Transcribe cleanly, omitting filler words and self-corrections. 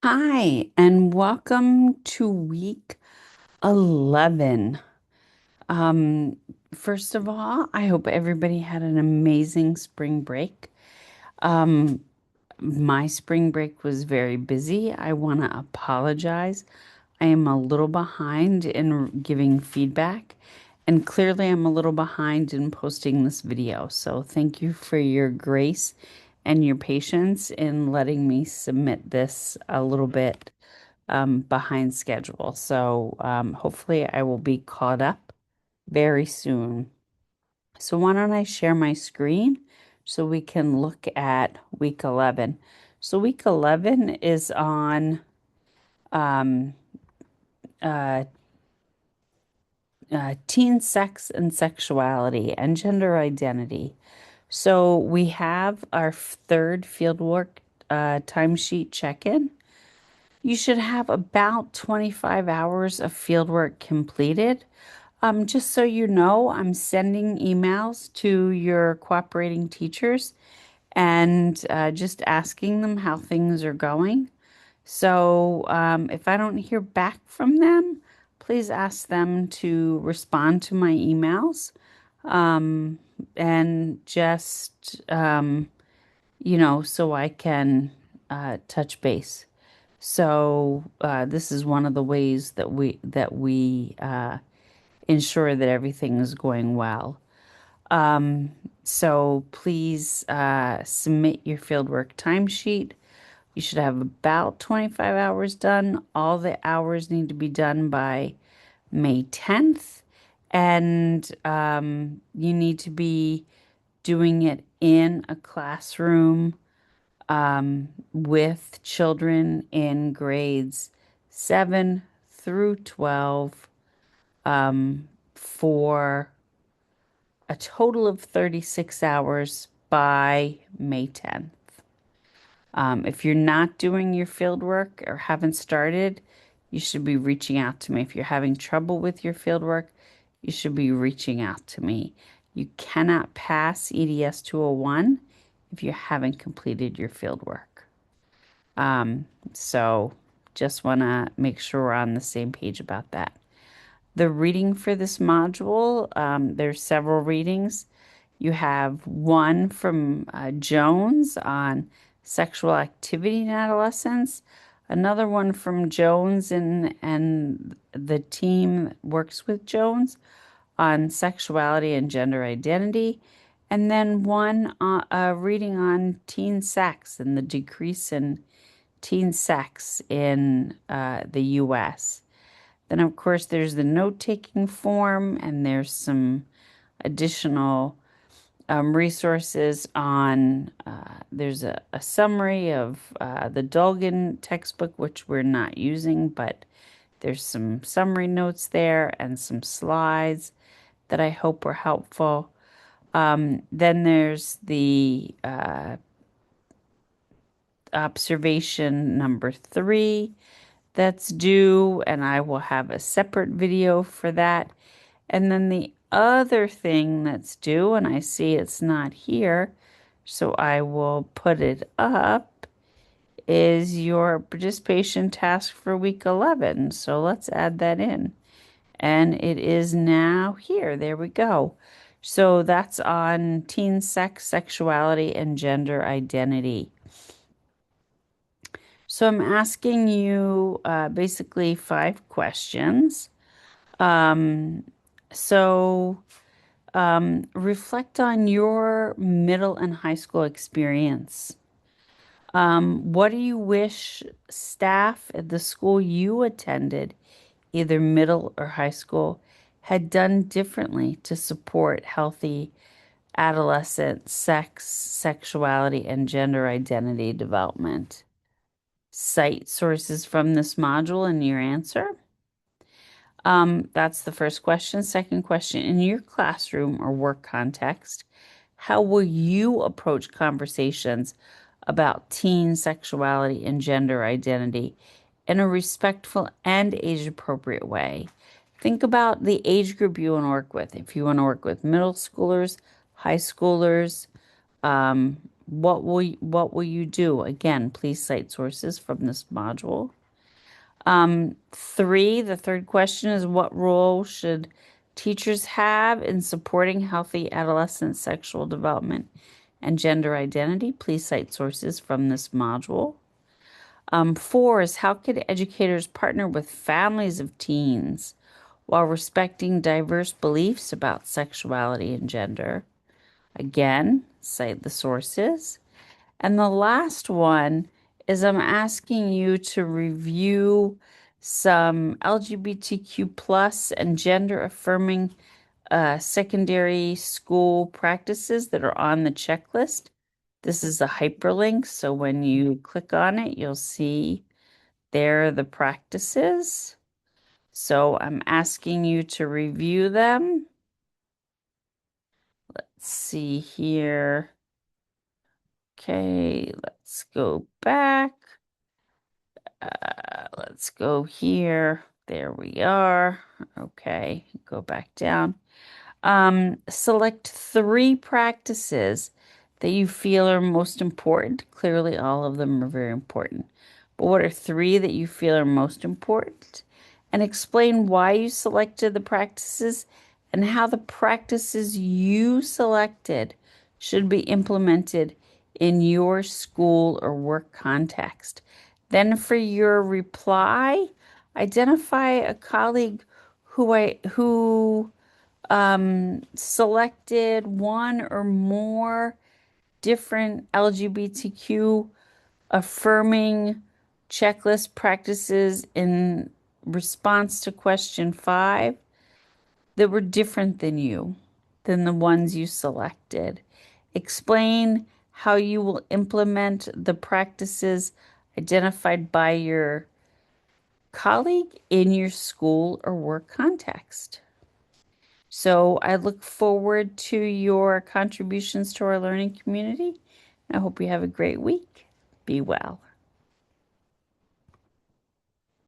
Hi, and welcome to week 11. Um, First of all, I hope everybody had an amazing spring break. Um, my spring break was very busy. I want to apologize. I am a little behind in giving feedback, and clearly I'm a little behind in posting this video. So thank you for your grace and your patience in letting me submit this a little bit behind schedule. So hopefully I will be caught up very soon. So why don't I share my screen so we can look at week 11. So week 11 is on um, uh, teen sex and sexuality and gender identity. So we have our third fieldwork timesheet check-in. You should have about 25 hours of fieldwork completed. Just so you know, I'm sending emails to your cooperating teachers and just asking them how things are going. So if I don't hear back from them, please ask them to respond to my emails um, and just, so I can touch base. So this is one of the ways that we ensure that everything is going well. So please submit your fieldwork timesheet. You should have about 25 hours done. All the hours need to be done by May 10th, and you need to be doing it in a classroom with children in grades 7 through 12 for a total of 36 hours by May 10th. If you're not doing your field work or haven't started, you should be reaching out to me. If you're having trouble with your field work, you should be reaching out to me. You cannot pass EDS 201 if you haven't completed your field work. So just want to make sure we're on the same page about that. The reading for this module, there's several readings. You have one from Jones on sexual activity in adolescence, another one from Jones and the team that works with Jones on sexuality and gender identity, and then one reading on teen sex and the decrease in teen sex in the US. Then, of course, there's the note-taking form, and there's some additional resources on, there's a summary of the Dolgan textbook, which we're not using, but there's some summary notes there and some slides that I hope were helpful. Then there's the observation number 3 that's due, and I will have a separate video for that. And then the other thing that's due, and I see it's not here, so I will put it up, is your participation task for week 11. So let's add that in. And it is now here. There we go. So that's on teen sex, sexuality, and gender identity. So I'm asking you basically 5 questions. Um, so reflect on your middle and high school experience. What do you wish staff at the school you attended, either middle or high school, had done differently to support healthy adolescent sex, sexuality, and gender identity development? Cite sources from this module in your answer. That's the first question. Second question, in your classroom or work context, how will you approach conversations about teen sexuality and gender identity in a respectful and age-appropriate way? Think about the age group you want to work with. If you want to work with middle schoolers, high schoolers, what will you do? Again, please cite sources from this module. The third question is what role should teachers have in supporting healthy adolescent sexual development and gender identity? Please cite sources from this module. Four is how could educators partner with families of teens while respecting diverse beliefs about sexuality and gender? Again, cite the sources. And the last one is I'm asking you to review some LGBTQ plus and gender affirming secondary school practices that are on the checklist. This is a hyperlink, so when you click on it, you'll see there the practices. So I'm asking you to review them. Let's see here. Okay, let's go back. Let's go here. There we are. Okay, go back down. Select three practices that you feel are most important. Clearly, all of them are very important. But what are three that you feel are most important? And explain why you selected the practices and how the practices you selected should be implemented in your school or work context. Then for your reply, identify a colleague who selected one or more different LGBTQ affirming checklist practices in response to question 5 that were different than the ones you selected. Explain how you will implement the practices identified by your colleague in your school or work context. So I look forward to your contributions to our learning community. I hope you have a great week. Be well.